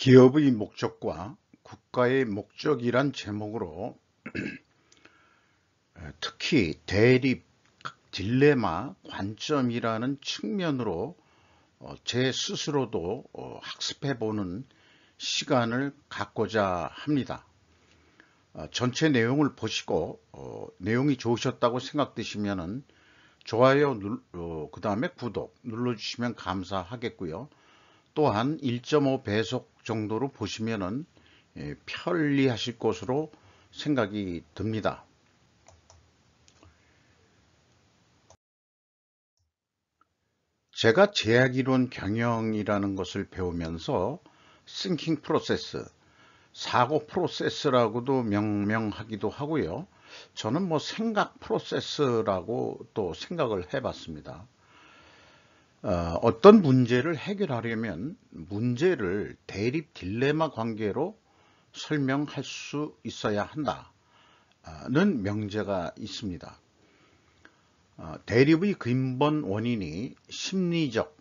기업의 목적과 국가의 목적이란 제목으로 특히 대립, 딜레마, 관점이라는 측면으로 제 스스로도 학습해보는 시간을 갖고자 합니다. 전체 내용을 보시고 내용이 좋으셨다고 생각되시면 좋아요, 그 다음에 구독 눌러주시면 감사하겠고요. 또한 1.5배속 정도로 보시면은 편리하실 것으로 생각이 듭니다. 제가 제약이론 경영이라는 것을 배우면서 thinking process, 사고 프로세스라고도 명명하기도 하고요. 저는 생각 프로세스라고 또 생각을 해봤습니다. 어떤 문제를 해결하려면 문제를 대립 딜레마 관계로 설명할 수 있어야 한다는 명제가 있습니다. 대립의 근본 원인이 심리적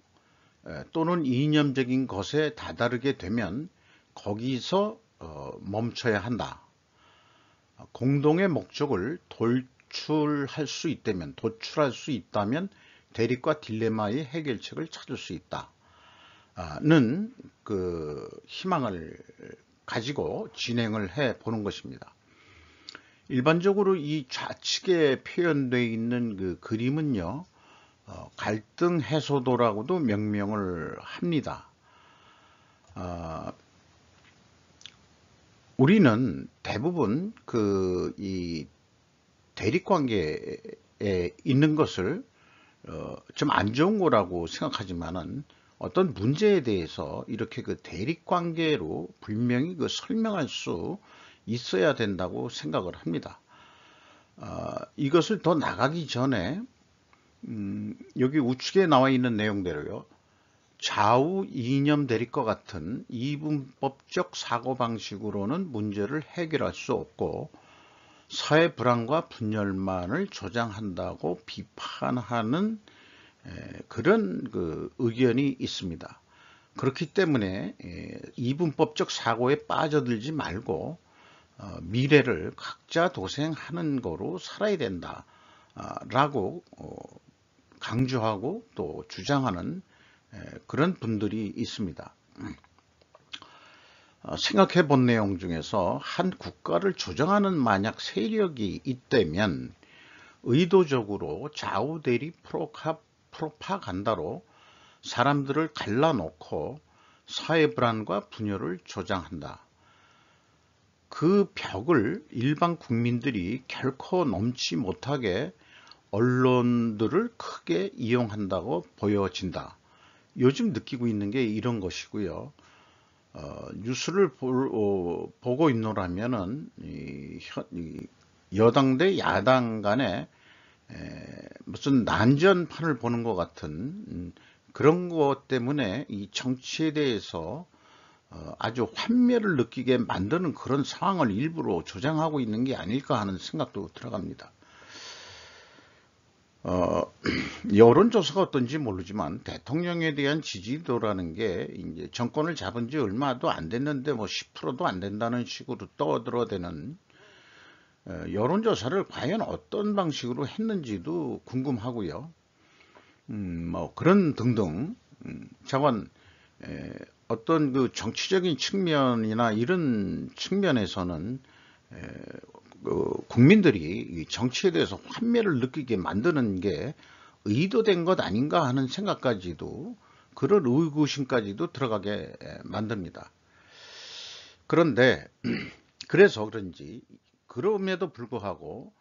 또는 이념적인 것에 다다르게 되면 거기서 멈춰야 한다. 공동의 목적을 도출할 수 있다면 대립과 딜레마의 해결책을 찾을 수 있다는 그 희망을 가지고 진행을 해 보는 것입니다. 일반적으로 이 좌측에 표현되어 있는 그 그림은요, 갈등 해소도라고도 명명을 합니다. 우리는 대부분 이 대립관계에 있는 것을 좀 안 좋은 거라고 생각하지만은 어떤 문제에 대해서 이렇게 그 대립관계로 분명히 설명할 수 있어야 된다고 생각을 합니다. 이것을 더 나가기 전에 여기 우측에 나와 있는 내용대로요, 좌우 이념 대립과 같은 이분법적 사고방식으로는 문제를 해결할 수 없고 사회 불안과 분열만을 조장한다고 비판하는 그런 의견이 있습니다. 그렇기 때문에 이분법적 사고에 빠져들지 말고 미래를 각자 도생하는 거로 살아야 된다 라고 강조하고 또 주장하는 그런 분들이 있습니다. 생각해 본 내용 중에서 한 국가를 조정하는 만약 세력이 있다면 의도적으로 좌우 대립 프로파간다로 사람들을 갈라놓고 사회 불안과 분열을 조장한다. 그 벽을 일반 국민들이 결코 넘지 못하게 언론들을 크게 이용한다고 보여진다. 요즘 느끼고 있는 게 이런 것이고요. 뉴스를 보고 있노라면은 여당 대 야당 간에 무슨 난전판을 보는 것 같은 그런 것 때문에 이 정치에 대해서 아주 환멸을 느끼게 만드는 그런 상황을 일부러 조장하고 있는 게 아닐까 하는 생각도 들어갑니다. 여론조사가 어떤지 모르지만 대통령에 대한 지지도라는 게 이제 정권을 잡은 지 얼마도 안 됐는데 10%도 안 된다는 식으로 떠들어대는 여론조사를 과연 어떤 방식으로 했는지도 궁금하고요. 그런 등등 차원 어떤 그 정치적인 측면이나 이런 측면에서는 국민들이 정치에 대해서 환멸을 느끼게 만드는 게 의도된 것 아닌가 하는 생각까지도, 그런 의구심까지도 들어가게 만듭니다. 그런데 그래서 그런지 그럼에도 불구하고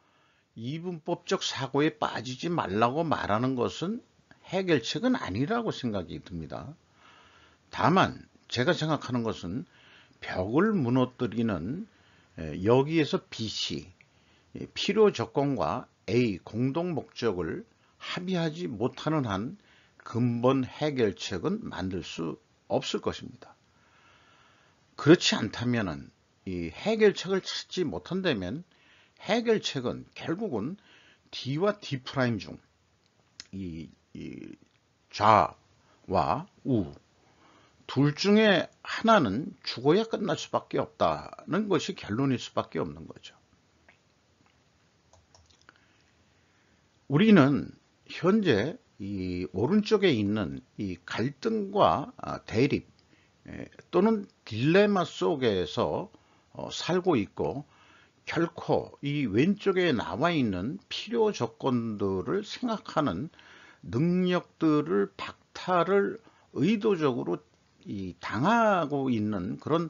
이분법적 사고에 빠지지 말라고 말하는 것은 해결책은 아니라고 생각이 듭니다. 다만 제가 생각하는 것은 벽을 무너뜨리는 여기에서 B씨, 필요 조건과 A, 공동 목적을 합의하지 못하는 한 근본 해결책은 만들 수 없을 것입니다. 그렇지 않다면 이 해결책을 찾지 못한다면 해결책은 결국은 D와 D' 중 이 좌와 우 둘 중에 하나는 죽어야 끝날 수밖에 없다는 것이 결론일 수밖에 없는 거죠. 우리는 현재 이 오른쪽에 있는 이 갈등과 대립 또는 딜레마 속에서 살고 있고, 결코 이 왼쪽에 나와 있는 필요 조건들을 생각하는 능력들을 박탈을 의도적으로 당하고 있는 그런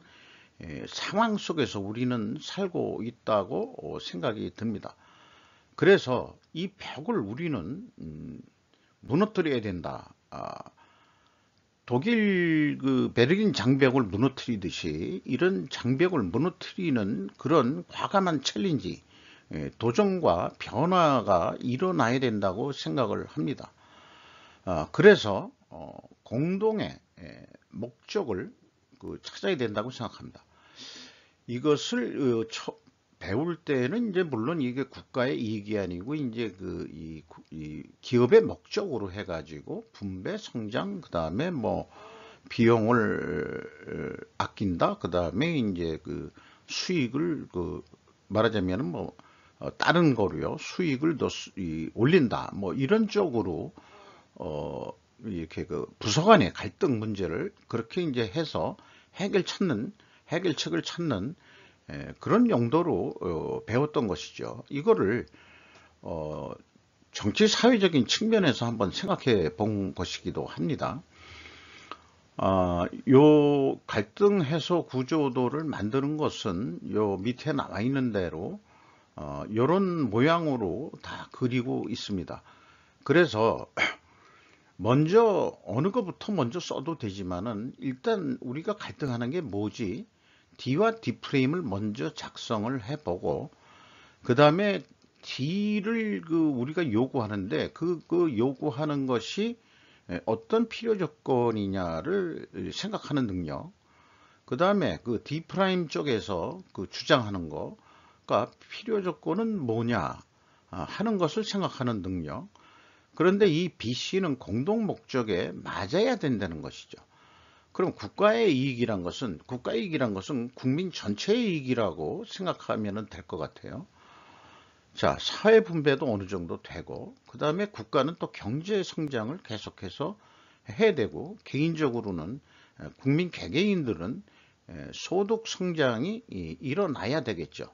상황 속에서 우리는 살고 있다고 생각이 듭니다. 그래서 이 벽을 우리는 무너뜨려야 된다. 독일 그 베르린 장벽을 무너뜨리듯이 이런 장벽을 무너뜨리는 그런 과감한 챌린지, 도전과 변화가 일어나야 된다고 생각을 합니다. 그래서 공동의 목적을 찾아야 된다고 생각합니다. 이것을 배울 때는 이제 물론 이게 국가의 이익이 아니고 이제 이 기업의 목적으로 해가지고 분배, 성장, 그 다음에 뭐 비용을 아낀다, 그 다음에 이제 그 수익을 말하자면은 뭐 다른 거로요 수익을 더 올린다, 뭐 이런 쪽으로 이렇게 부서 간의 갈등 문제를 그렇게 이제 해서 해결책을 찾는 그런 용도로 배웠던 것이죠. 이거를 정치 사회적인 측면에서 한번 생각해 본 것이기도 합니다. 요 갈등 해소 구조도를 만드는 것은 요 밑에 나와 있는 대로 요런 모양으로 다 그리고 있습니다. 그래서 먼저 어느 것부터 먼저 써도 되지만은 일단 우리가 갈등하는 게 뭐지? D와 D 프레임을 먼저 작성을 해보고, 그 다음에 D를 우리가 요구하는데 그 요구하는 것이 어떤 필요 조건이냐를 생각하는 능력, 그 다음에 그 D 프라임 쪽에서 주장하는 거, 그러니까 필요 조건은 뭐냐 하는 것을 생각하는 능력. 그런데 이 BC는 공동 목적에 맞아야 된다는 것이죠. 그럼 국가의 이익이란 것은 국민 전체의 이익이라고 생각하면 될 것 같아요. 자, 사회 분배도 어느 정도 되고, 그 다음에 국가는 또 경제 성장을 계속해서 해야 되고, 개인적으로는 국민 개개인들은 소득 성장이 일어나야 되겠죠.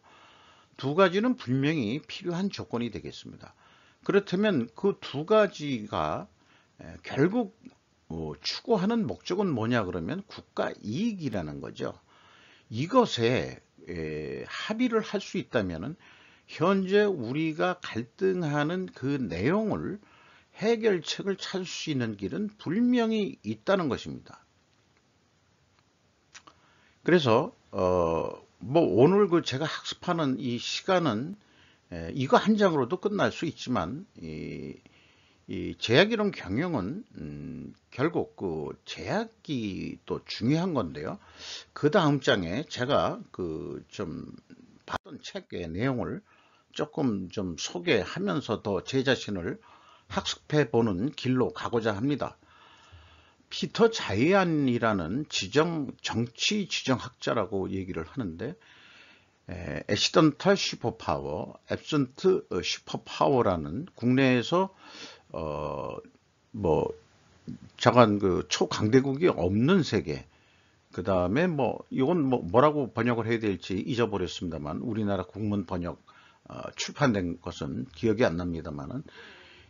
두 가지는 분명히 필요한 조건이 되겠습니다. 그렇다면 그 두 가지가 결국 추구하는 목적은 뭐냐 그러면 국가 이익이라는 거죠. 이것에 합의를 할 수 있다면은 현재 우리가 갈등하는 그 내용을 해결책을 찾을 수 있는 길은 분명히 있다는 것입니다. 그래서 뭐 오늘 제가 학습하는 이 시간은 이거 한 장으로도 끝날 수 있지만 이 제약이론 경영은 결국 제약이 또 중요한 건데요. 그 다음 장에 제가 좀 봤던 책의 내용을 조금 좀 소개하면서 더 제 자신을 학습해 보는 길로 가고자 합니다. 피터 자이안이라는 정치 지정학자라고 얘기를 하는데, 액시던탈 슈퍼파워, 앱센트 슈퍼파워라는 국내에서 뭐 자간 초강대국이 없는 세계, 그 다음에 뭐 이건 뭐라고 번역을 해야 될지 잊어버렸습니다만, 우리나라 국문 번역 출판된 것은 기억이 안 납니다만은,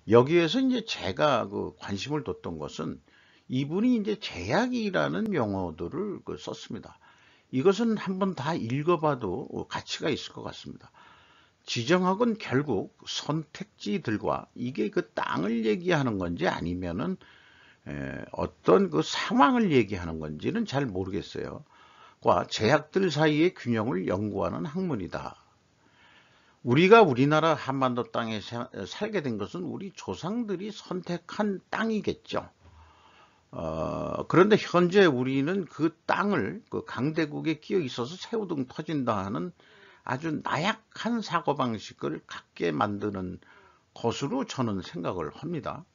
여기에서 이제 제가 관심을 뒀던 것은 이분이 이제 제약이라는 용어들을 썼습니다. 이것은 한번 다 읽어봐도 가치가 있을 것 같습니다. 지정학은 결국 선택지들과 이게 땅을 얘기하는 건지 아니면은 어떤 상황을 얘기하는 건지는 잘 모르겠어요. 과 제약들 사이의 균형을 연구하는 학문이다. 우리가 우리나라 한반도 땅에 살게 된 것은 우리 조상들이 선택한 땅이겠죠. 그런데 현재 우리는 그 땅을 강대국에 끼어 있어서 새우등 터진다 하는 아주 나약한 사고방식을 갖게 만드는 것으로 저는 생각을 합니다.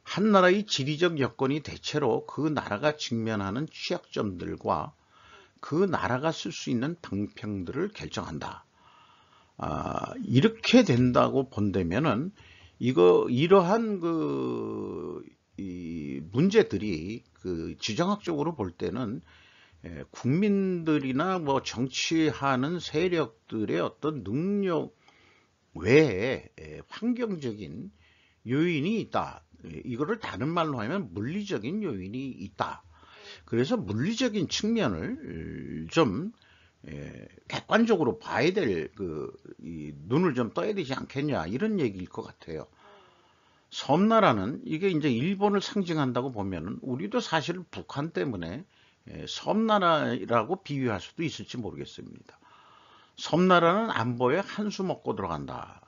한 나라의 지리적 여건이 대체로 그 나라가 직면하는 취약점들과 그 나라가 쓸 수 있는 방평들을 결정한다. 이렇게 된다고 본다면은 이러한 이 문제들이 지정학적으로 볼 때는 국민들이나 뭐 정치하는 세력들의 어떤 능력 외에 환경적인 요인이 있다. 이거를 다른 말로 하면 물리적인 요인이 있다. 그래서 물리적인 측면을 좀 객관적으로 봐야 될 이 눈을 좀 떠야 되지 않겠냐, 이런 얘기일 것 같아요. 섬나라는 이게 이제 일본을 상징한다고 보면은 우리도 사실 북한 때문에 섬나라라고 비유할 수도 있을지 모르겠습니다. 섬나라는 안보에 한수 먹고 들어간다.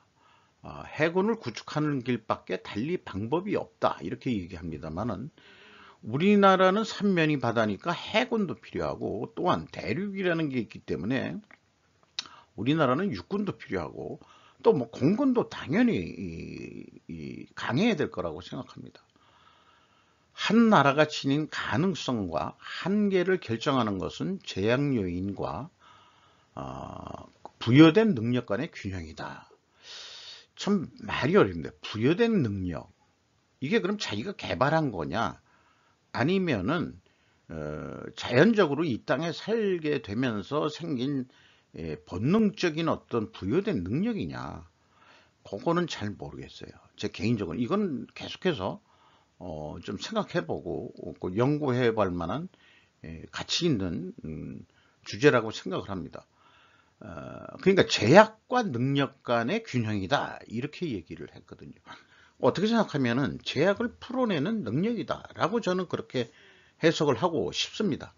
해군을 구축하는 길밖에 달리 방법이 없다. 이렇게 얘기합니다만은 우리나라는 삼면이 바다니까 해군도 필요하고 또한 대륙이라는 게 있기 때문에 우리나라는 육군도 필요하고 또 뭐 공군도 당연히 강해야 될 거라고 생각합니다. 한 나라가 지닌 가능성과 한계를 결정하는 것은 제약 요인과 부여된 능력 간의 균형이다. 참 말이 어렵는데, 부여된 능력, 이게 그럼 자기가 개발한 거냐, 아니면은 자연적으로 이 땅에 살게 되면서 생긴 본능적인 어떤 부여된 능력이냐, 그거는 잘 모르겠어요. 제 개인적으로 이건 계속해서 좀 생각해보고 연구해볼 만한 가치 있는 주제라고 생각을 합니다. 그러니까 제약과 능력 간의 균형이다, 이렇게 얘기를 했거든요. 어떻게 생각하면은 제약을 풀어내는 능력이다 라고 저는 그렇게 해석을 하고 싶습니다.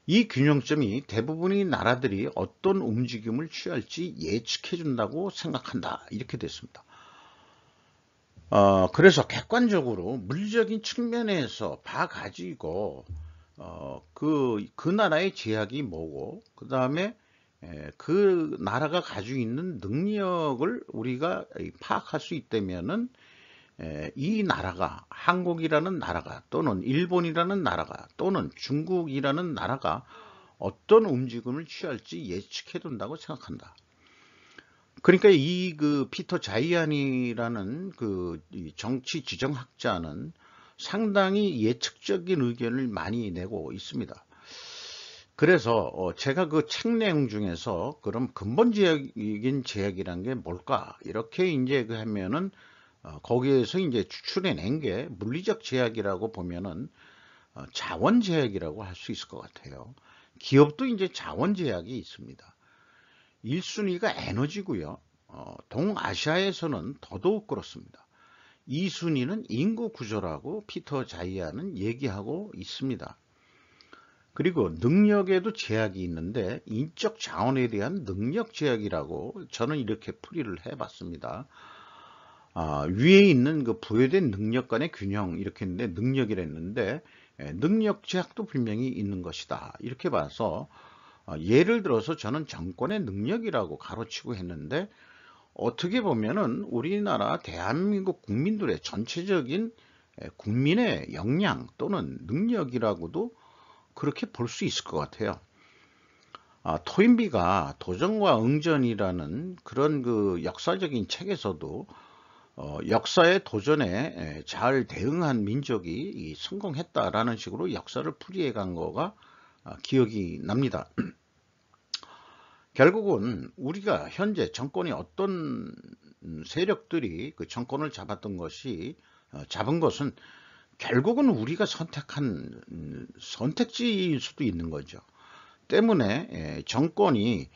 이 균형점이 대부분의 나라들이 어떤 움직임을 취할지 예측해 준다고 생각한다, 이렇게 됐습니다. 그래서 객관적으로 물리적인 측면에서 봐가지고 그 나라의 제약이 뭐고, 그 다음에 그 나라가 가지고 있는 능력을 우리가 파악할 수 있다면은 이 나라가, 한국이라는 나라가 또는 일본이라는 나라가 또는 중국이라는 나라가 어떤 움직임을 취할지 예측해 둔다고 생각한다. 그러니까 이 피터 자이안이라는 이 정치 지정학자는 상당히 예측적인 의견을 많이 내고 있습니다. 그래서 제가 그 책 내용 중에서 그럼 근본적인 제약이란 게 뭘까, 이렇게 이제 하면은 거기에서 이제 추출해낸 게 물리적 제약이라고 보면은 자원 제약이라고 할 수 있을 것 같아요. 기업도 이제 자원 제약이 있습니다. 1순위가 에너지고요. 동아시아에서는 더더욱 그렇습니다. 2순위는 인구 구조라고 피터 자이안은 얘기하고 있습니다. 그리고 능력에도 제약이 있는데 인적 자원에 대한 능력 제약이라고 저는 이렇게 풀이를 해봤습니다. 위에 있는 그 부여된 능력 간의 균형, 이렇게 했는데 능력이라 했는데 능력 제약도 분명히 있는 것이다, 이렇게 봐서 예를 들어서 저는 정권의 능력이라고 가로치고 했는데, 어떻게 보면은 우리나라 대한민국 국민들의 전체적인 국민의 역량 또는 능력이라고도 그렇게 볼 수 있을 것 같아요. 토인비가 도전과 응전이라는 그런 그 역사적인 책에서도 역사의 도전에 잘 대응한 민족이 성공했다라는 식으로 역사를 풀이해 간 거가 기억이 납니다. 결국은 우리가 현재 정권이 어떤 세력들이 그 정권을 잡은 것은 결국은 우리가 선택한 선택지일 수도 있는 거죠. 때문에 정권이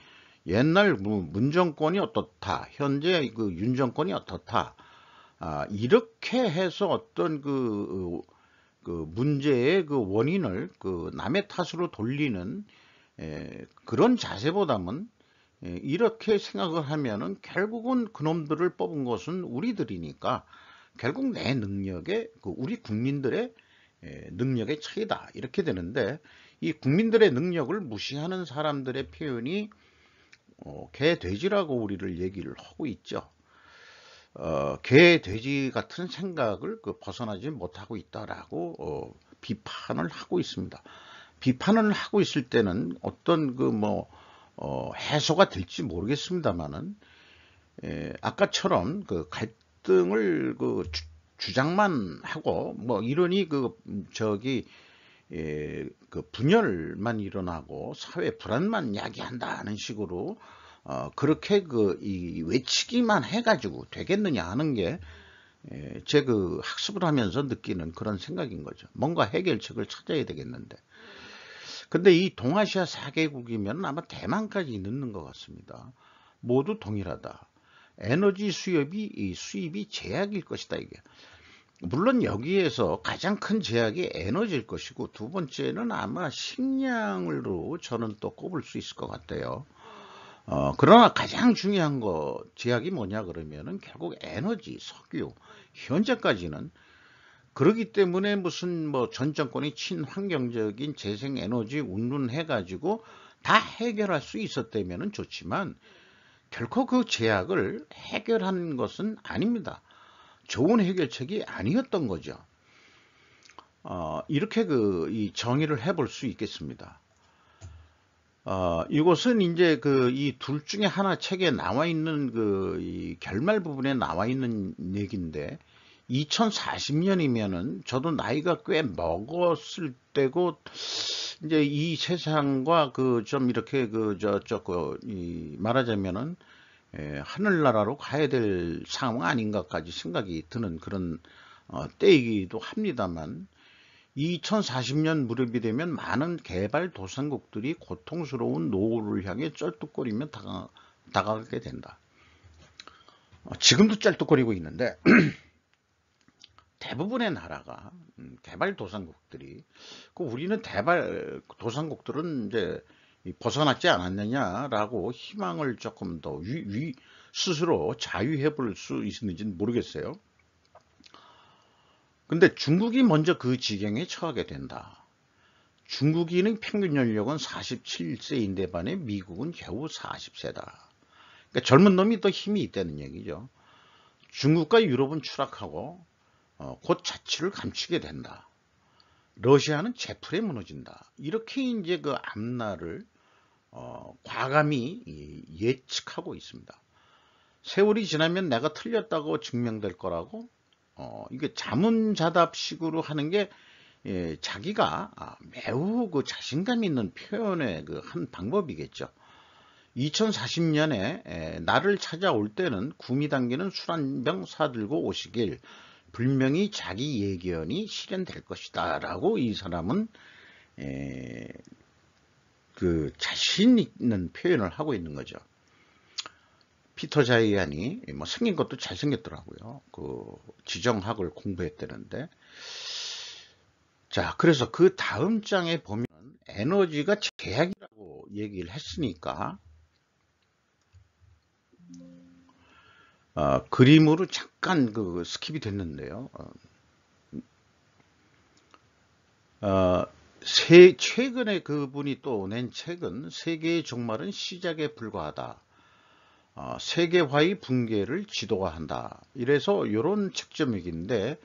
옛날 문정권이 어떻다, 현재 그 윤정권이 어떻다, 이렇게 해서 어떤 그 문제의 그 원인을 남의 탓으로 돌리는 그런 자세보다는 이렇게 생각을 하면은 결국은 그놈들을 뽑은 것은 우리들이니까 결국 내 능력에 우리 국민들의 능력의 차이다, 이렇게 되는데, 이 국민들의 능력을 무시하는 사람들의 표현이 개 돼지라고 우리를 얘기를 하고 있죠. 개, 돼지 같은 생각을 벗어나지 못하고 있다라고 비판을 하고 있습니다. 비판을 하고 있을 때는 어떤 해소가 될지 모르겠습니다만은, 아까처럼 갈등을 주장만 하고 이러니 분열만 일어나고 사회 불안만 야기한다는 식으로 그렇게 이 외치기만 해가지고 되겠느냐 하는 게 제 학습을 하면서 느끼는 그런 생각인 거죠. 뭔가 해결책을 찾아야 되겠는데. 근데 이 동아시아 4개국이면 아마 대만까지 넣는 것 같습니다. 모두 동일하다. 에너지 수입이 제약일 것이다, 이게. 물론 여기에서 가장 큰 제약이 에너지일 것이고, 두 번째는 아마 식량으로 저는 또 꼽을 수 있을 것 같아요. 그러나 가장 중요한 제약이 뭐냐 그러면은 결국 에너지, 석유, 현재까지는 그러기 때문에 무슨 전 정권이 친환경적인 재생에너지 운운해가지고 다 해결할 수 있었다면은 좋지만 결코 그 제약을 해결한 것은 아닙니다. 좋은 해결책이 아니었던 거죠. 이렇게 이 정의를 해볼 수 있겠습니다. 이것은 이제 이 둘 중에 하나 책에 나와 있는 이 결말 부분에 나와 있는 얘기인데, 2040년이면은 저도 나이가 꽤 먹었을 때고, 이제 이 세상과 좀 이렇게 말하자면은, 하늘나라로 가야 될 상황 아닌가까지 생각이 드는 그런 때이기도 합니다만, 2040년 무렵이 되면 많은 개발도상국들이 고통스러운 노후를 향해 쩔뚝거리며 다가가게 된다. 지금도 쩔뚝거리고 있는데 대부분의 나라가 개발도상국들이 우리는 개발도상국들은 이제 벗어났지 않았느냐라고 희망을 조금 더 스스로 자유해 볼 수 있는지는 모르겠어요. 근데 중국이 먼저 그 지경에 처하게 된다. 중국인의 평균 연령은 47세인데 반해 미국은 겨우 40세다. 그러니까 젊은 놈이 더 힘이 있다는 얘기죠. 중국과 유럽은 추락하고 곧 자치를 감추게 된다. 러시아는 제풀에 무너진다. 이렇게 이제 그 앞날을 과감히 예측하고 있습니다. 세월이 지나면 내가 틀렸다고 증명될 거라고 이게 자문자답식으로 하는 게 자기가 매우 자신감 있는 표현의 한 방법이겠죠. 2040년에 나를 찾아올 때는 구미 당기는 술 한 병 사들고 오시길, 분명히 자기 예견이 실현될 것이다 라고 이 사람은 자신 있는 표현을 하고 있는 거죠. 피터 자이안이 생긴 것도 잘생겼더라고요. 지정학을 공부했다는데. 자, 그래서 그 다음 장에 보면 에너지가 제약이라고 얘기를 했으니까 그림으로 잠깐 스킵이 됐는데요. 최근에 그분이 또 낸 책은 세계의 종말은 시작에 불과하다. 세계화의 붕괴를 지도화한다. 이래서 이런 책 제목인데,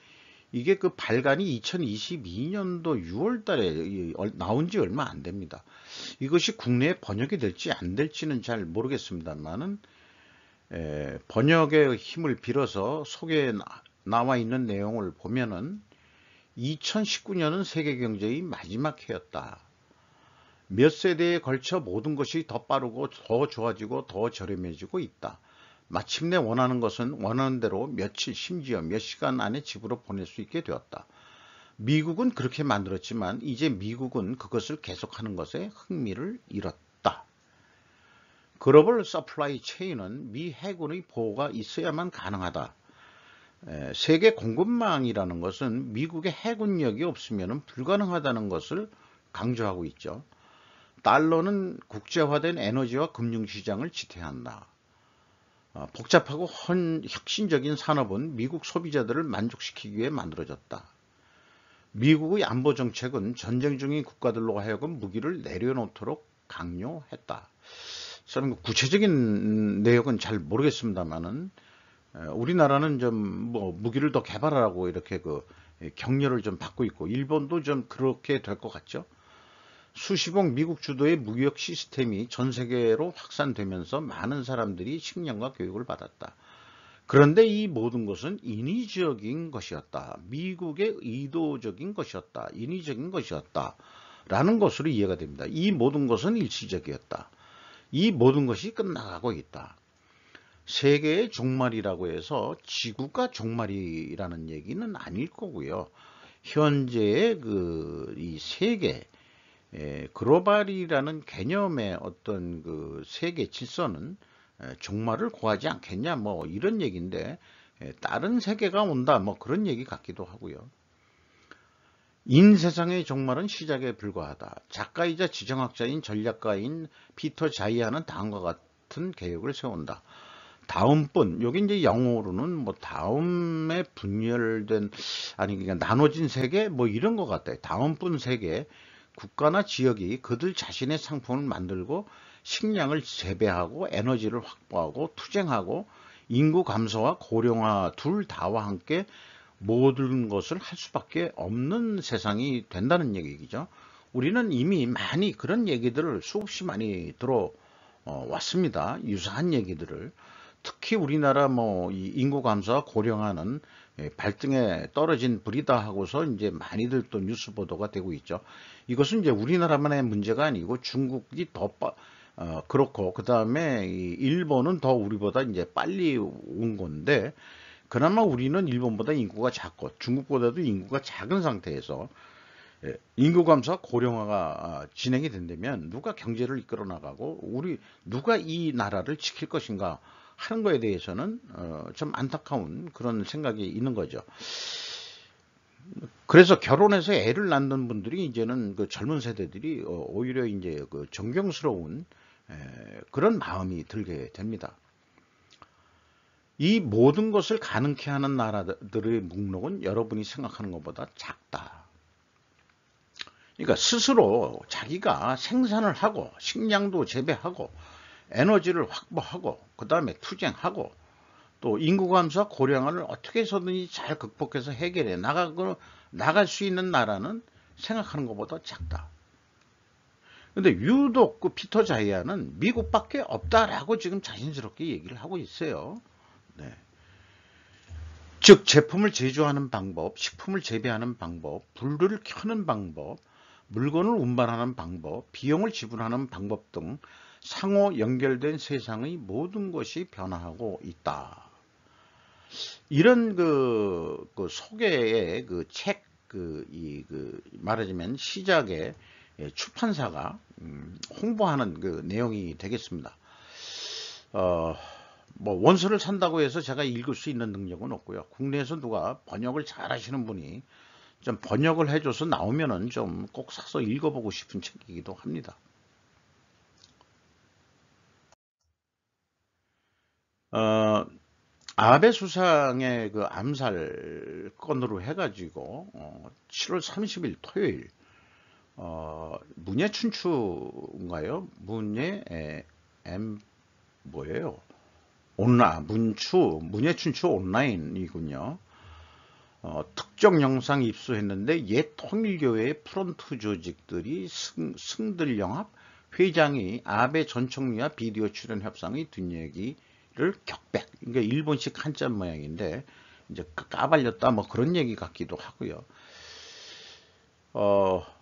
이게 발간이 2022년도 6월 달에 나온 지 얼마 안 됩니다. 이것이 국내에 번역이 될지 안 될지는 잘 모르겠습니다만은, 번역의 힘을 빌어서 속에 나와 있는 내용을 보면은 2019년은 세계 경제의 마지막 해였다. 몇 세대에 걸쳐 모든 것이 더 빠르고 더 좋아지고 더 저렴해지고 있다. 마침내 원하는 것은 원하는 대로 며칠 심지어 몇 시간 안에 집으로 보낼 수 있게 되었다. 미국은 그렇게 만들었지만 이제 미국은 그것을 계속하는 것에 흥미를 잃었다. 글로벌 서플라이 체인은 미 해군의 보호가 있어야만 가능하다. 세계 공급망이라는 것은 미국의 해군력이 없으면 불가능하다는 것을 강조하고 있죠. 달러는 국제화된 에너지와 금융시장을 지탱한다. 복잡하고 혁신적인 산업은 미국 소비자들을 만족시키기 위해 만들어졌다. 미국의 안보정책은 전쟁 중인 국가들로 하여금 무기를 내려놓도록 강요했다. 구체적인 내용은 잘 모르겠습니다만은 우리나라는 좀 뭐 무기를 더 개발하라고 이렇게 격려를 좀 받고 있고, 일본도 좀 그렇게 될 것 같죠. 수십억 미국 주도의 무역 시스템이 전 세계로 확산되면서 많은 사람들이 식량과 교육을 받았다. 그런데 이 모든 것은 인위적인 것이었다. 미국의 의도적인 것이었다. 인위적인 것이었다. 라는 것으로 이해가 됩니다. 이 모든 것은 일시적이었다. 이 모든 것이 끝나가고 있다. 세계의 종말이라고 해서 지구가 종말이라는 얘기는 아닐 거고요. 현재의 이 세계, 글로벌이라는 개념의 어떤 세계 질서는 종말을 고하지 않겠냐, 뭐 이런 얘기인데, 다른 세계가 온다, 뭐 그런 얘기 같기도 하고요. 인세상의 종말은 시작에 불과하다. 작가이자 지정학자인 전략가인 피터 자이아는 다음과 같은 계획을 세운다. 다음번, 여기 이제 영어로는 뭐 다음에 분열된, 아니 그러니까 나눠진 세계 뭐 이런 것 같아요. 다음번 세계, 국가나 지역이 그들 자신의 상품을 만들고 식량을 재배하고 에너지를 확보하고 투쟁하고 인구 감소와 고령화 둘 다와 함께 모든 것을 할 수밖에 없는 세상이 된다는 얘기죠. 우리는 이미 많이 그런 얘기들을 수없이 많이 들어왔습니다. 유사한 얘기들을. 특히 우리나라 이 인구 감소와 고령화는 발등에 떨어진 불이다 하고서 이제 많이들 또 뉴스 보도가 되고 있죠. 이것은 이제 우리나라만의 문제가 아니고 중국이 더 그렇고, 그 다음에 일본은 더 우리보다 이제 빨리 온 건데, 그나마 우리는 일본보다 인구가 작고 중국보다도 인구가 작은 상태에서 인구 감소와 고령화가 진행이 된다면 누가 경제를 이끌어 나가고 누가 이 나라를 지킬 것인가 하는 거에 대해서는 좀 안타까운 그런 생각이 있는 거죠. 그래서 결혼해서 애를 낳는 분들이 이제는 젊은 세대들이 오히려 이제 존경스러운 그런 마음이 들게 됩니다. 이 모든 것을 가능케 하는 나라들의 목록은 여러분이 생각하는 것보다 작다. 그러니까 스스로 자기가 생산을 하고 식량도 재배하고 에너지를 확보하고 그 다음에 투쟁하고 또 인구 감소와 고령화를 어떻게 해서든지 잘 극복해서 해결해 나갈 수 있는 나라는 생각하는 것보다 작다. 근데 유독 피터 자이아는 미국밖에 없다라고 지금 자신스럽게 얘기를 하고 있어요. 네. 즉 제품을 제조하는 방법, 식품을 재배하는 방법, 불을 켜는 방법, 물건을 운반하는 방법, 비용을 지불하는 방법 등 상호 연결된 세상의 모든 것이 변화하고 있다. 이런 소개의 책, 말하자면 시작에 출판사가 홍보하는 내용이 되겠습니다. 뭐 원서를 산다고 해서 제가 읽을 수 있는 능력은 없고요. 국내에서 누가 번역을 잘 하시는 분이 좀 번역을 해줘서 나오면은 좀 꼭 사서 읽어보고 싶은 책이기도 합니다. 아베 수상의 암살 건으로 해가지고 7월 30일 토요일 문예춘추인가요? 뭐예요? 문예춘추 온라인이군요. 특정 영상 입수했는데 옛 통일교회의 프론트 조직들이 승들영합 회장이 아베 전 총리와 비디오 출연 협상의 뒷얘기를 격백. 그러니까 일본식 한자 모양인데 이제 까발렸다 뭐 그런 얘기 같기도 하고요.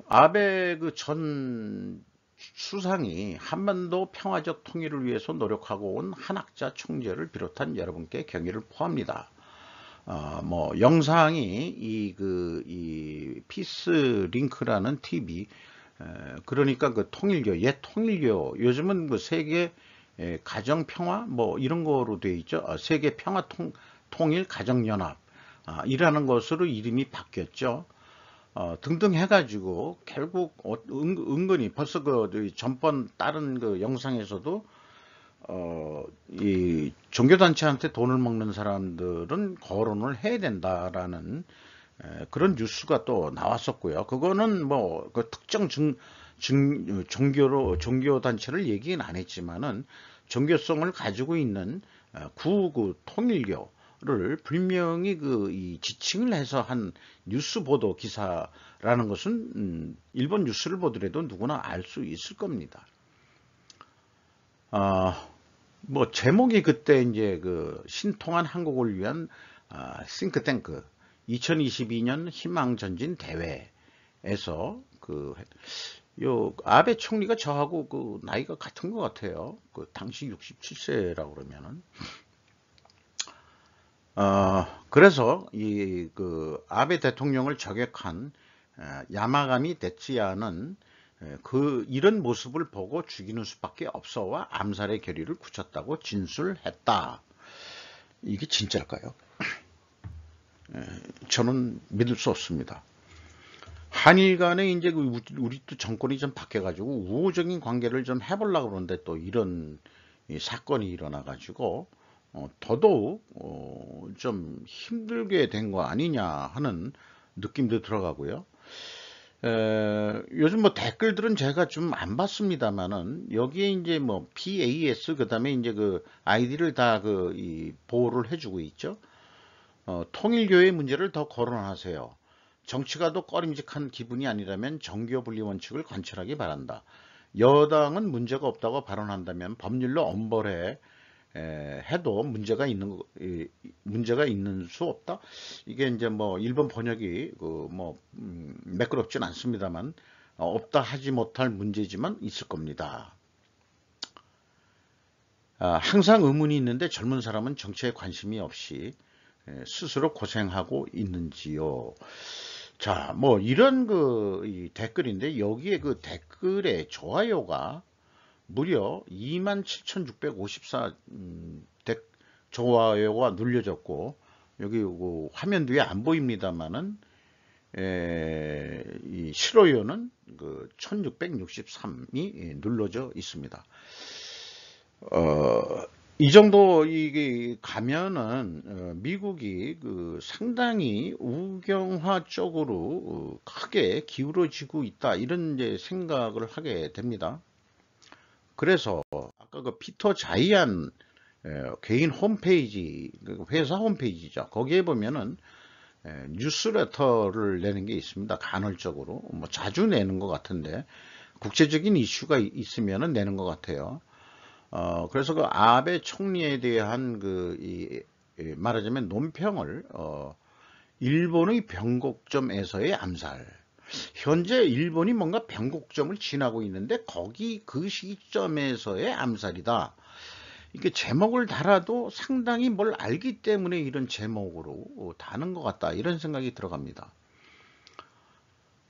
아베 전 수상이 한반도 평화적 통일을 위해서 노력하고 온 한학자 총재를 비롯한 여러분께 경의를 포합니다. 뭐 영상이 이 피스 링크라는 TV, 그러니까 통일교, 옛 통일교, 요즘은 세계 가정 평화 뭐 이런 거로 돼 있죠. 세계 평화 통일 가정 연합 이라는 것으로 이름이 바뀌었죠. 등등 해가지고 결국 은근히 벌써 전번 다른 영상에서도 이 종교단체한테 돈을 먹는 사람들은 거론을 해야 된다라는 그런 뉴스가 또 나왔었고요. 그거는 뭐 특정 종교단체를 얘기는 안 했지만은 종교성을 가지고 있는 통일교, 분명히 이 지칭을 해서 한 뉴스 보도 기사라는 것은 일본 뉴스를 보더라도 누구나 알 수 있을 겁니다. 뭐 제목이 그때 이제 신통한 한국을 위한 싱크탱크 2022년 희망전진 대회에서 요 아베 총리가 저하고 나이가 같은 것 같아요. 당시 67세라고 그러면은. 그래서 아베 대통령을 저격한 야마가미 데츠야는 이런 모습을 보고 죽이는 수밖에 없어와 암살의 결의를 굳혔다고 진술했다. 이게 진짜일까요? 저는 믿을 수 없습니다. 한일 간에 이제 우리 또 정권이 좀 바뀌어가지고 우호적인 관계를 좀 해보려고 그러는데 또 이런 사건이 일어나가지고 더더욱 좀 힘들게 된 거 아니냐 하는 느낌도 들어가고요. 요즘 뭐 댓글들은 제가 좀 안 봤습니다만은 여기에 이제 뭐 PAS 그다음에 이제 아이디를 다 보호를 해주고 있죠. 통일교의 문제를 더 거론하세요. 정치가 더 꺼림직한 기분이 아니라면 정교 분리 원칙을 관철하기 바란다. 여당은 문제가 없다고 발언한다면 법률로 엄벌해 해도 문제가 있는 수 없다. 이게 이제 뭐 일본 번역이 매끄럽진 않습니다만 없다 하지 못할 문제지만 있을 겁니다. 항상 의문이 있는데 젊은 사람은 정치에 관심이 없이 스스로 고생하고 있는지요. 자, 뭐 이런 이 댓글인데 여기에 댓글에 좋아요가 무려 27,654 좋아요가 눌려졌고 여기 화면 뒤에 안 보입니다만은 이 싫어요는 1663이 눌러져 있습니다. 이 정도 이게 가면은 미국이 상당히 우경화 쪽으로 크게 기울어지고 있다 이런 이제 생각을 하게 됩니다. 그래서 아까 피터 자이안 개인 홈페이지 회사 홈페이지죠. 거기에 보면은 뉴스레터를 내는 게 있습니다. 간헐적으로 뭐 자주 내는 것 같은데 국제적인 이슈가 있으면은 내는 것 같아요. 그래서 아베 총리에 대한 말하자면 논평을 일본의 변곡점에서의 암살. 현재 일본이 뭔가 변곡점을 지나고 있는데 그 시점에서의 암살이다. 이게 제목을 달아도 상당히 뭘 알기 때문에 이런 제목으로 다는 것 같다. 이런 생각이 들어갑니다.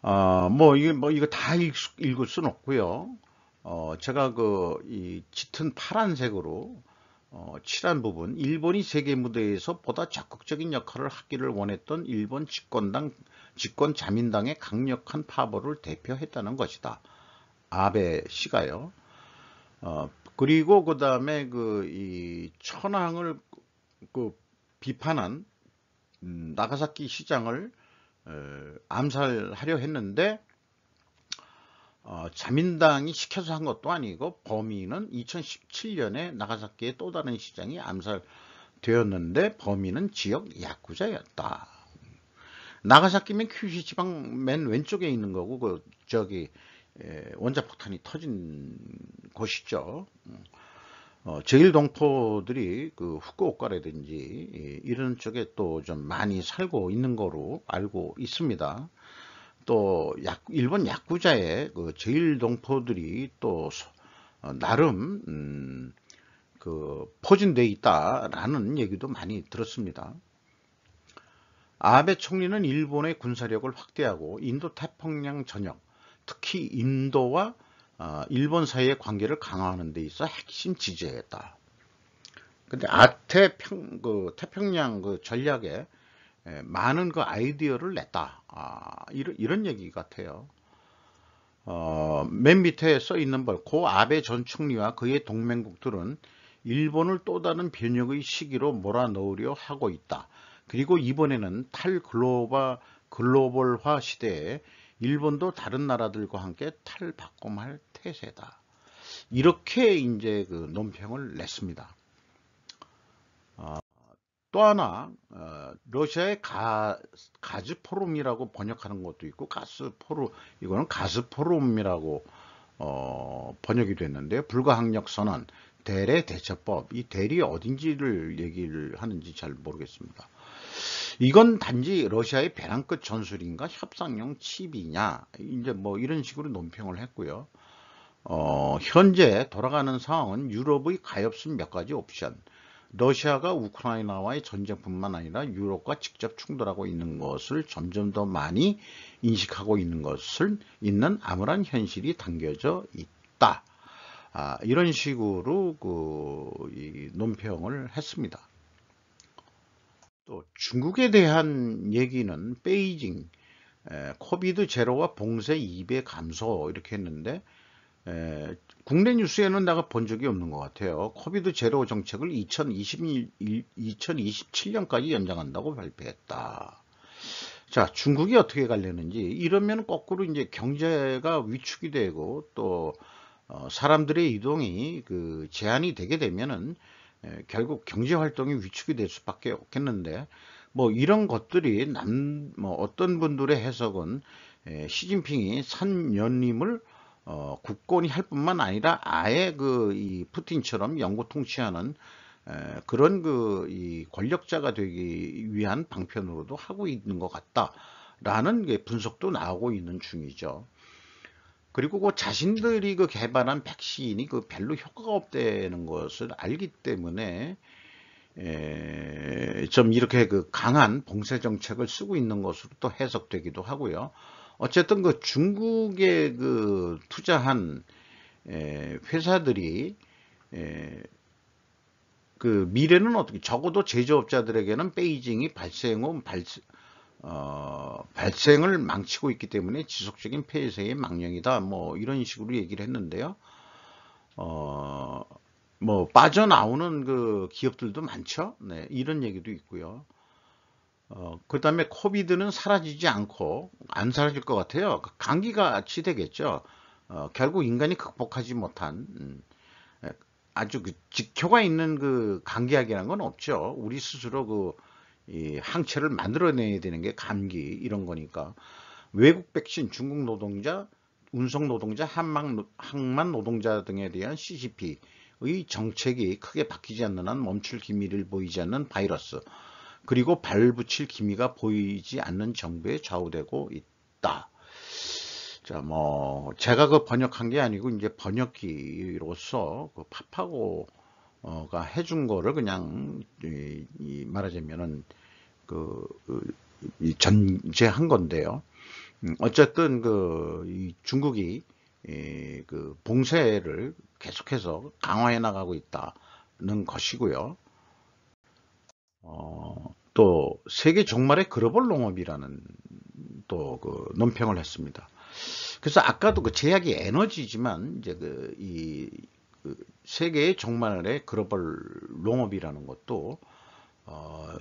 이거 다 읽을 수는 없고요. 제가 이 짙은 파란색으로 칠한 부분, 일본이 세계 무대에서 보다 적극적인 역할을 하기를 원했던 일본 집권 자민당의 강력한 파벌을 대표했다는 것이다. 아베 씨가요. 그리고 그 다음에 이 천황을 비판한 나가사키 시장을 암살하려 했는데 자민당이 시켜서 한 것도 아니고 범인은 2017년에 나가사키의 또 다른 시장이 암살되었는데 범인은 지역 야쿠자였다. 나가사키면 큐슈 지방 맨 왼쪽에 있는 거고 원자폭탄이 터진 곳이죠. 제일 동포들이 후쿠오카라든지 이런 쪽에 또 좀 많이 살고 있는 거로 알고 있습니다. 또 일본 야쿠자의 제일 동포들이 또 나름 포진돼 있다라는 얘기도 많이 들었습니다. 아베 총리는 일본의 군사력을 확대하고 인도 태평양 전역, 특히 인도와 일본 사이의 관계를 강화하는 데 있어 핵심 지지했다. 근데 태평양 전략에 많은 아이디어를 냈다. 이런 얘기 같아요. 맨 밑에 써 있는 고 아베 전 총리와 그의 동맹국들은 일본을 또 다른 변혁의 시기로 몰아넣으려 하고 있다. 그리고 이번에는 글로벌화 시대에 일본도 다른 나라들과 함께 탈바꿈할 태세다. 이렇게 이제 논평을 냈습니다. 또 하나 러시아의 가즈포럼이라고 번역하는 것도 있고 가스포름 이거는 가스포럼이라고 번역이 됐는데요. 불가항력 선언, 대례 대처법, 이 대리 어딘지를 얘기를 하는지 잘 모르겠습니다. 이건 단지 러시아의 벼랑 끝 전술인가 협상용 칩이냐 이제 뭐 이런 식으로 논평을 했고요. 현재 돌아가는 상황은 유럽의 가엾은 몇 가지 옵션, 러시아가 우크라이나와의 전쟁뿐만 아니라 유럽과 직접 충돌하고 있는 것을 점점 더 많이 인식하고 있는 암울한 현실이 담겨져 있다. 이런 식으로 이 논평을 했습니다. 또 중국에 대한 얘기는 베이징 코비드 제로와 봉쇄 2배 감소 이렇게 했는데 국내 뉴스에는 내가 본 적이 없는 것 같아요. 코비드 제로 정책을 2027년까지 연장한다고 발표했다. 자, 중국이 어떻게 가려는지 이러면 거꾸로 이제 경제가 위축이 되고 또 사람들의 이동이 제한이 되게 되면은 결국 경제 활동이 위축이 될 수밖에 없겠는데 뭐 이런 것들이 어떤 분들의 해석은 시진핑이 산연임을 굳건히 할 뿐만 아니라 아예 이 푸틴처럼 영구 통치하는 그런 이 권력자가 되기 위한 방편으로도 하고 있는 것 같다라는 분석도 나오고 있는 중이죠. 그리고 자신들이 개발한 백신이 별로 효과가 없다는 것을 알기 때문에 좀 이렇게 강한 봉쇄 정책을 쓰고 있는 것으로 또 해석되기도 하고요. 어쨌든 중국에 투자한 회사들이 미래는 어떻게 적어도 제조업자들에게는 베이징이 발생을 망치고 있기 때문에 지속적인 폐쇄의 망령이다. 뭐 이런 식으로 얘기를 했는데요. 뭐 빠져나오는 기업들도 많죠. 네, 이런 얘기도 있고요. 그 다음에 코비드는 사라지지 않고 안 사라질 것 같아요. 감기가 같이 되겠죠. 결국 인간이 극복하지 못한 아주 직효가 있는 감기약이라는 건 없죠. 우리 스스로 이 항체를 만들어내야 되는 게 감기 이런 거니까 외국 백신, 중국 노동자, 운송 노동자, 항만 노동자 등에 대한 CCP의 정책이 크게 바뀌지 않는 한 멈출 기미를 보이지 않는 바이러스, 그리고 발붙일 기미가 보이지 않는 정부에 좌우되고 있다. 자, 뭐 제가 번역한 게 아니고 이제 번역기로서 파파고가 해준 거를 그냥 말하자면은 전제한 건데요. 어쨌든 이 중국이 봉쇄를 계속해서 강화해 나가고 있다는 것이고요. 또 세계 종말의 글로벌 농업이라는 또 논평을 했습니다. 그래서 아까도 제약이 에너지지만 이제 이 세계의 종말의 글로벌 농업이라는 것도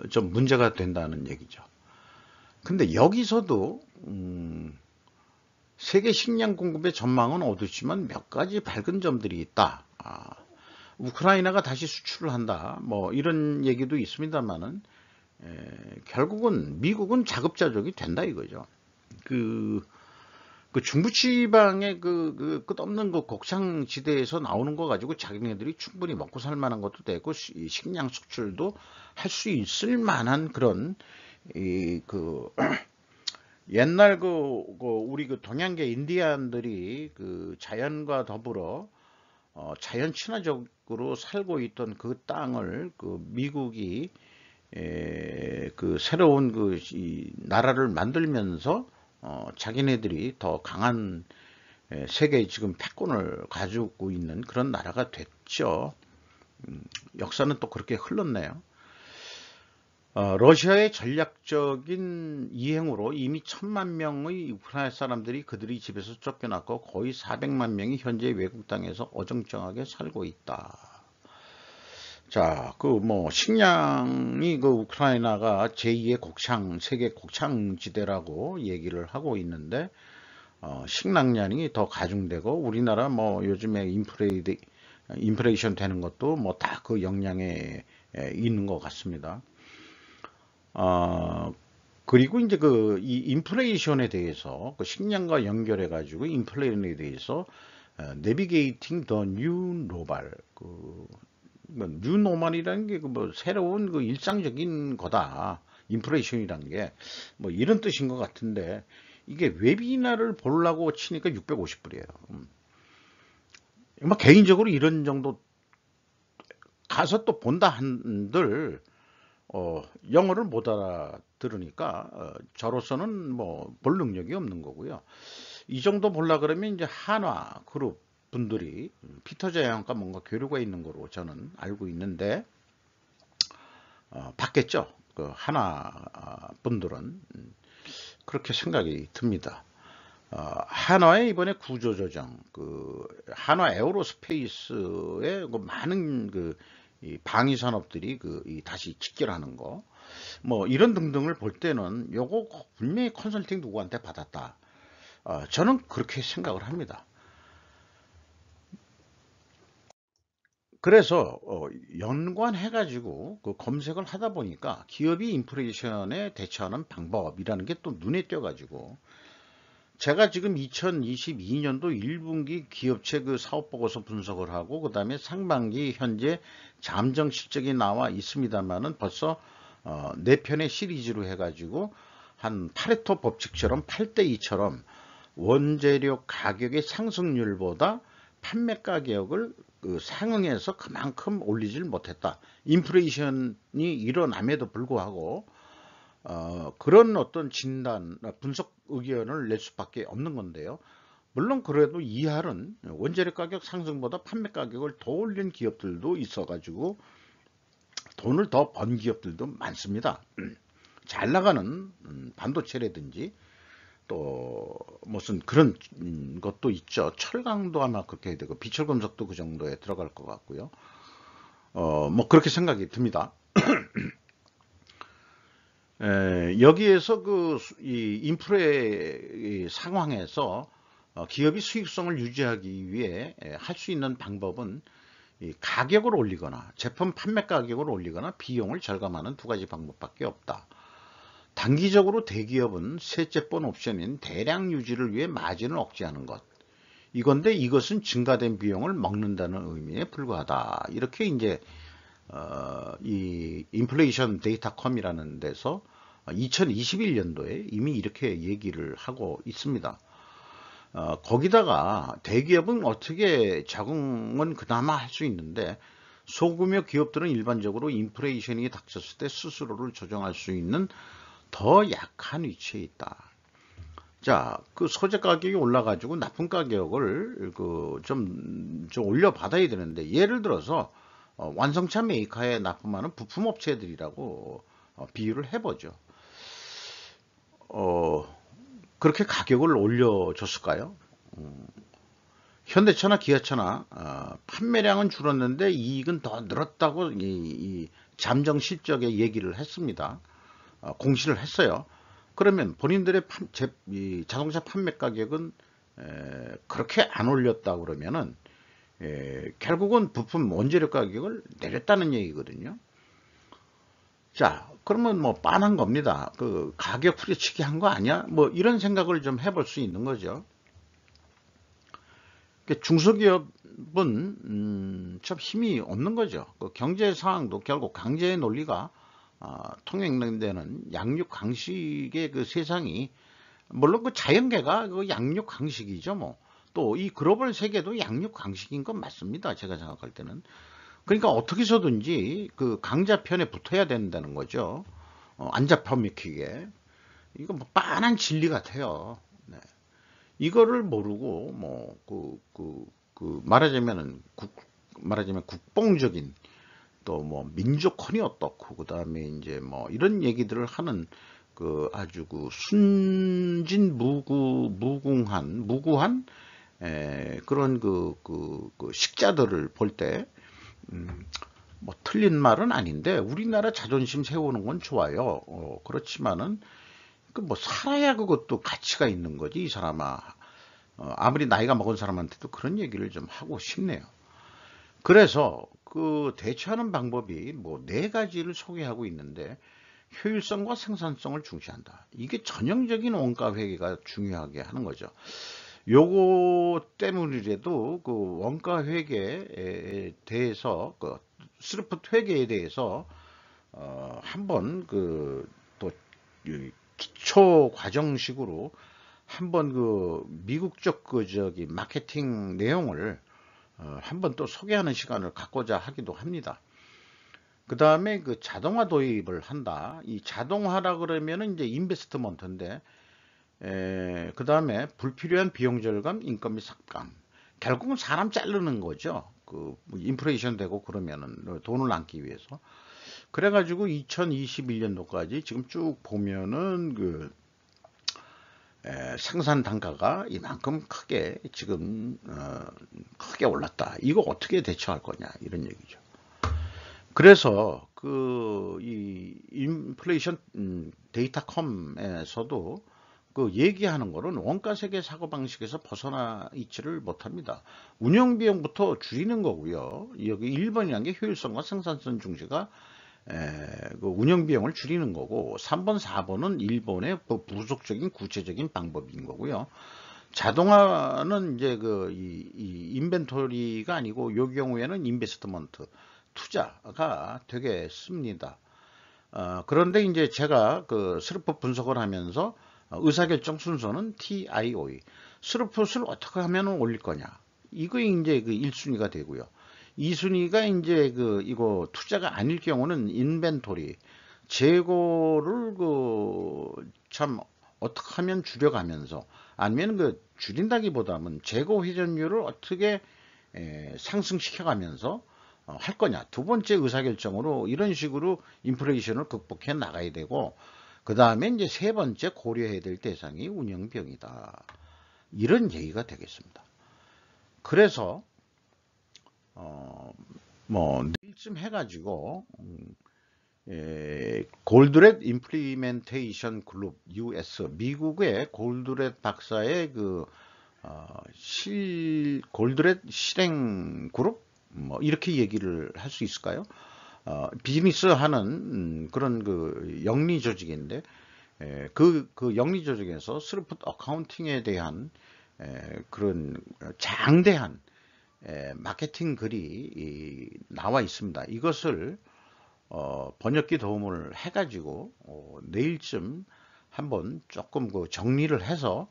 좀 문제가 된다는 얘기죠. 근데 여기서도 세계 식량 공급의 전망은 어둡지만 몇 가지 밝은 점들이 있다. 우크라이나가 다시 수출을 한다. 뭐 이런 얘기도 있습니다만은 결국은 미국은 자급자족이 된다 이거죠. 중부지방의 끝없는 곡창지대에서 나오는 거 가지고 자기네들이 충분히 먹고 살 만한 것도 되고 식량 수출도 할 수 있을 만한 그런 옛날 우리 동양계 인디안들이 자연과 더불어 자연 친화적으로 살고 있던 그 땅을 미국이 새로운 이 나라를 만들면서 자기네들이 더 강한 세계의 지금 패권을 가지고 있는 그런 나라가 됐죠. 역사는 또 그렇게 흘렀네요. 러시아의 전략적인 이행으로 이미 1000만 명의 우크라이나 사람들이 그들이 집에서 쫓겨났고 거의 400만 명이 현재 외국 땅에서 어정쩡하게 살고 있다. 자, 식량이 우크라이나가 제2의 세계 곡창지대라고 얘기를 하고 있는데, 식량난이 더 가중되고, 우리나라 요즘에 인플레이션 되는 것도 다 그 영향에 있는 것 같습니다. 어, 그리고 이제 그 이 인플레이션에 대해서 그 식량과 연결해 가지고 인플레이션에 대해서 내비게이팅 더 뉴 노멀 그뉴 노멀이라는 게 그 뭐 새로운 그 일상적인 거다. 인플레이션이라는 게 뭐 이런 뜻인 것 같은데 이게 웨비나를 보려고 치니까 650불이에요. 뭐 개인적으로 이런 정도 가서 또 본다 한들 영어를 못 알아들으니까 저로서는 뭐 볼 능력이 없는 거고요. 이 정도 보려 그러면 이제 한화 그룹 분들이 피터 제약과 뭔가 교류가 있는 거로 저는 알고 있는데 받겠죠. 그 한화 분들은 그렇게 생각이 듭니다. 한화의 이번에 구조조정, 그 한화 에어로스페이스의 그 많은 이 방위 산업들이 다시 직결하는 거, 뭐 이런 등등을 볼 때는 요거 분명히 컨설팅 누구한테 받았다. 저는 그렇게 생각을 합니다. 그래서 연관해가지고 그 검색을 하다 보니까 기업이 인플레이션에 대처하는 방법이라는 게 또 눈에 띄어가지고 제가 지금 2022년도 1분기 기업체 그 사업보고서 분석을 하고 그 다음에 상반기 현재 잠정 실적이 나와 있습니다만은 벌써 4편의 시리즈로 해가지고 한 파레토 법칙처럼 8대2처럼 원재료 가격의 상승률보다 판매 가격을 상응해서 그만큼 올리질 못했다. 인플레이션이 일어남에도 불구하고 그런 어떤 진단, 분석 의견을 낼 수밖에 없는 건데요. 물론 그래도 이할은 원재료 가격 상승보다 판매 가격을 더 올린 기업들도 있어가지고 돈을 더 번 기업들도 많습니다. 잘 나가는 반도체라든지 또 무슨 그런 것도 있죠. 철강도 아마 그렇게 되고 비철금속도 그 정도에 들어갈 것 같고요. 뭐 그렇게 생각이 듭니다. 여기에서 이 인플레 상황에서 기업이 수익성을 유지하기 위해 할 수 있는 방법은 이 가격을 올리거나 제품 판매 가격을 올리거나 비용을 절감하는 두 가지 방법밖에 없다. 단기적으로 대기업은 셋째 번 옵션인 대량 유지를 위해 마진을 억제하는 것. 이건데 이것은 증가된 비용을 먹는다는 의미에 불과하다. 이렇게 이제 이 인플레이션 데이터컴이라는 데서 2021년도에 이미 이렇게 얘기를 하고 있습니다. 거기다가 대기업은 어떻게 적응은 그나마 할 수 있는데 소규모 기업들은 일반적으로 인플레이션이 닥쳤을 때 스스로를 조정할 수 있는 더 약한 위치에 있다. 자, 그 소재 가격이 올라가지고 납품 가격을 좀 올려받아야 되는데 예를 들어서 완성차 메이커에 납품하는 부품업체들이라고 비유를 해보죠. 그렇게 가격을 올려줬을까요? 현대차나 기아차나 판매량은 줄었는데 이익은 더 늘었다고 이 잠정 실적에 얘기를 했습니다. 공시를 했어요. 그러면 본인들의 이 자동차 판매 가격은 그렇게 안 올렸다 그러면은 결국은 부품 원재료 가격을 내렸다는 얘기거든요. 자, 그러면 뭐 빤한 겁니다. 그 가격 후려치기 한 거 아니야? 뭐 이런 생각을 좀 해볼 수 있는 거죠. 중소기업은 참 힘이 없는 거죠. 그 경제 상황도 결국 강제의 논리가 통행되는 양육 강식의 그 세상이 물론 그 자연계가 그 양육 강식이죠. 뭐 또 이 글로벌 세계도 양육 강식인 건 맞습니다. 제가 생각할 때는. 그러니까 어떻게 해서든지 그 강자 편에 붙어야 된다는 거죠. 안 잡혀먹히게. 이거 뭐 빤한 진리 같아요. 네. 이거를 모르고 말하자면 국뽕적인 또 뭐 민족혼이 어떻고 그다음에 이제 뭐 이런 얘기들을 하는 아주 순진 무구한 그런 식자들을 볼 때 뭐 틀린 말은 아닌데 우리나라 자존심 세우는 건 좋아요. 그렇지만은 뭐 살아야 그것도 가치가 있는 거지 이 사람아. 아무리 나이가 먹은 사람한테도 그런 얘기를 좀 하고 싶네요. 그래서 대처하는 방법이 뭐 4가지를 소개하고 있는데 효율성과 생산성을 중시한다. 이게 전형적인 원가 회계가 중요하게 하는 거죠. 요거 때문이라도 그 원가 회계에 대해서 그 스루풋 회계에 대해서 한번 그또 기초 과정식으로 한번 그 미국적 그 저기 마케팅 내용을 한번 또 소개하는 시간을 갖고자 하기도 합니다. 그 다음에 그 자동화 도입을 한다. 이 자동화라 그러면은 이제 인베스트먼트인데, 그 다음에 불필요한 비용 절감, 인건비 삭감. 결국은 사람 자르는 거죠. 그 인플레이션 되고 그러면은 돈을 남기 위해서. 그래가지고 2021년도까지 지금 쭉 보면은 그 생산 단가가 이만큼 크게 지금 크게 올랐다. 이거 어떻게 대처할 거냐 이런 얘기죠. 그래서 그 이 인플레이션 데이터컴에서도 그 얘기하는 거는 원가 세계 사고 방식에서 벗어나 있지를 못합니다. 운영 비용부터 줄이는 거고요. 여기 1번이라는 게 효율성과 생산성 중시가 그 운영 비용을 줄이는 거고, 3번, 4번은 일본의 부속적인 구체적인 방법인 거고요. 자동화는 이제 이 인벤토리가 아니고 요 경우에는 인베스트먼트 투자가 되겠습니다. 그런데 이제 제가 그 스루풋 분석을 하면서 의사결정 순서는 TIOE. 스루풋을 어떻게 하면 올릴 거냐. 이거 이제 그 1순위가 되고요. 2순위가 이제 이거 투자가 아닐 경우는 인벤토리. 재고를 참 어떻게 하면 줄여가면서, 아니면 줄인다기보다는 재고 회전율을 어떻게 상승시켜가면서 할 거냐. 두 번째 의사결정으로 이런 식으로 인플레이션을 극복해 나가야 되고, 그 다음에 이제 세 번째 고려해야 될 대상이 운영비용이다. 이런 얘기가 되겠습니다. 그래서 뭐 내일쯤 해가지고 골드렛 임플리멘테이션 그룹 US 미국의 골드렛 박사의 골드렛 실행 그룹 뭐 이렇게 얘기를 할 수 있을까요? 비즈니스 하는 그런 영리 조직인데, 그 영리 조직에서 스루풋 어카운팅에 대한 그런 장대한 마케팅 글이 나와 있습니다. 이것을 번역기 도움을 해가지고 내일쯤 한번 조금 정리를 해서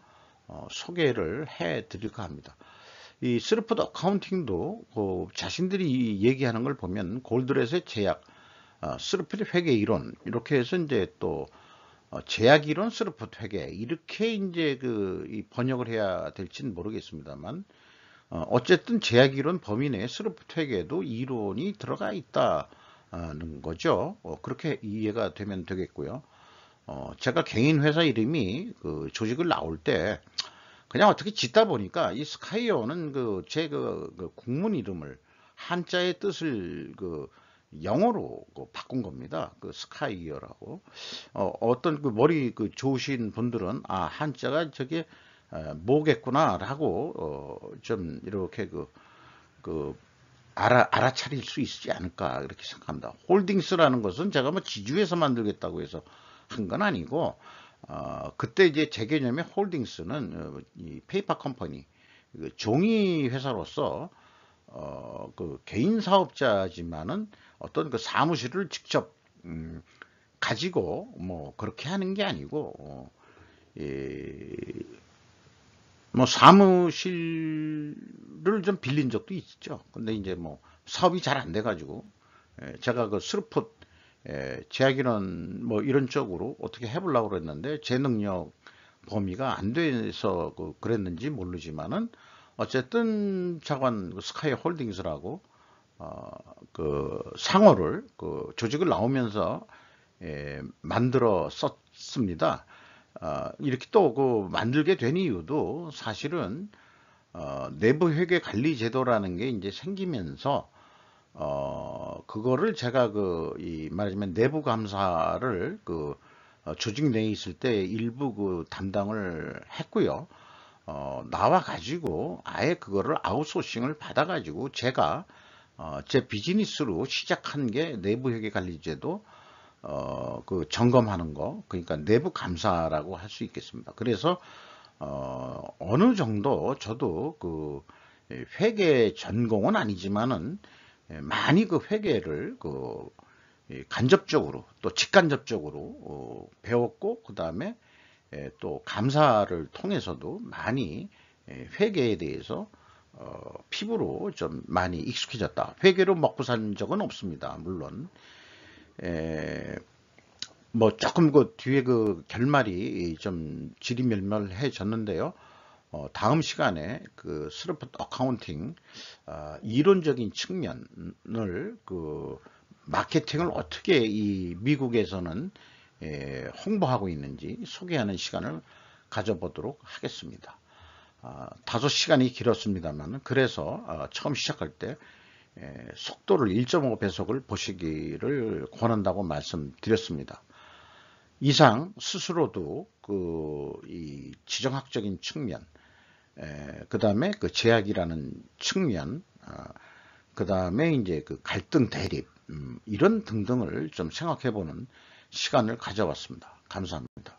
소개를 해 드릴까 합니다. 이 스루풋 어카운팅도 자신들이 얘기하는 걸 보면 골드렛의 제약, 스루풋 회계 이론 이렇게 해서 이제 또 제약 이론, 스루풋 회계 이렇게 이제 이 번역을 해야 될지는 모르겠습니다만, 어쨌든 제약 이론 범위 내에 스루풋 회계도 이론이 들어가 있다는 거죠. 그렇게 이해가 되면 되겠고요. 제가 개인 회사 이름이 조직을 나올 때 그냥 어떻게 짓다 보니까 이 스카이어는 제 국문 이름을 한자의 뜻을 영어로 바꾼 겁니다. 스카이어라고. 어떤 머리 좋으신 분들은 한자가 저게 뭐겠구나라고 좀 이렇게 알아차릴 수 있지 않을까 그렇게 생각합니다. 홀딩스라는 것은 제가 뭐 지주에서 만들겠다고 해서 한 건 아니고, 그때 이제 제 개념의 홀딩스는 이 페이퍼 컴퍼니, 종이 회사로서 개인 사업자지만은 어떤 사무실을 직접 가지고 뭐 그렇게 하는 게 아니고, 뭐 사무실을 좀 빌린 적도 있죠. 근데 이제 뭐 사업이 잘 안 돼가지고 제가 스루풋 제약이론 뭐 이런 쪽으로 어떻게 해보려고 그랬는데 제 능력 범위가 안 돼서 그랬는지 모르지만은 어쨌든 자관 스카이 홀딩스라고 상호를 조직을 나오면서 만들어 썼습니다. 이렇게 또 만들게 된 이유도 사실은 내부 회계 관리 제도라는 게 이제 생기면서 그거를 제가 말하자면 내부 감사를 조직 내에 있을 때 일부 담당을 했고요. 나와 가지고 아예 그거를 아웃소싱을 받아 가지고 제가 제 비즈니스로 시작한 게 내부 회계 관리 제도 그 점검하는 거, 그러니까 내부 감사라고 할 수 있겠습니다. 그래서 어느 정도 저도 그 회계 전공은 아니지만은 많이 그 회계를 그 간접적으로 또 직간접적으로 배웠고, 그 다음에 또 감사를 통해서도 많이 회계에 대해서 피부로 좀 많이 익숙해졌다. 회계로 먹고 산 적은 없습니다. 물론 뭐 조금 그 뒤에 그 결말이 좀 지리멸멸해졌는데요. 다음 시간에 그 스로프 어카운팅 이론적인 측면을 그 마케팅을 어떻게 이 미국에서는 홍보하고 있는지 소개하는 시간을 가져보도록 하겠습니다. 다소 시간이 길었습니다만, 그래서 처음 시작할 때 속도를 1.5배속을 보시기를 권한다고 말씀드렸습니다. 이상 스스로도 이 지정학적인 측면, 그 다음에 그 제약이라는 측면, 그 다음에 이제 그 갈등 대립, 이런 등등을 좀 생각해보는 시간을 가져왔습니다. 감사합니다.